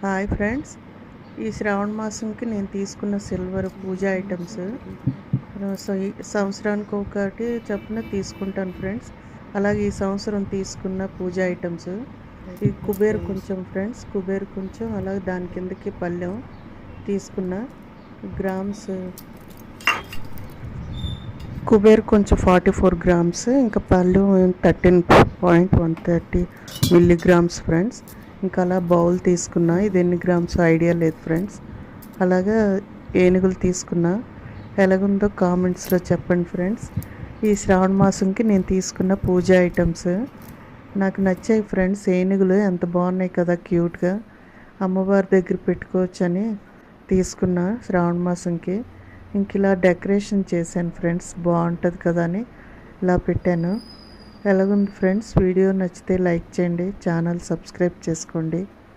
Hi friends, ఈ శ్రావణ మాసంకి నేను తీసుకున్న సిల్వర్ పూజ ఐటమ్స్. సో ఈ సంవత్సరానికి ఒకటి చొప్పున తీసుకుంటాను ఫ్రెండ్స్. అలాగే ఈ సంవత్సరం తీసుకున్న పూజ ఐటమ్స్. ఈ కుబేర్ కొంచెం ఫ్రెండ్స్, కుబేర్ కొంచెం, అలాగే దాని కిందకి పళ్ళెం తీసుకున్న గ్రామ్స్. కుబేర్ కొంచెం 44 గ్రామ్స్, ఇంకా పళ్ళెం 13.130 మిల్లీగ్రామ్స్ ఫ్రెండ్స్. ఇంకా అలా బౌల్ తీసుకున్నా, ఇది ఎన్ని గ్రామ్స్ ఐడియా లేదు ఫ్రెండ్స్. అలాగా ఏనుగులు తీసుకున్నా, ఎలాగుందో కామెంట్స్లో చెప్పండి ఫ్రెండ్స్. ఈ శ్రావణ మాసంకి నేను తీసుకున్న పూజ ఐటమ్స్ నాకు నచ్చాయి ఫ్రెండ్స్. ఏనుగులు ఎంత బాగున్నాయి కదా, క్యూట్గా అమ్మవారి దగ్గర పెట్టుకోవచ్చని తీసుకున్నా శ్రావణ మాసంకి. ఇంక ఇలా డెకరేషన్ చేశాను ఫ్రెండ్స్, బాగుంటుంది కదా అని ఇలా పెట్టాను. ఎలాగుంది ఫ్రెండ్స్? వీడియో నచ్చితే లైక్ చేయండి, ఛానల్ సబ్స్క్రైబ్ చేసుకోండి.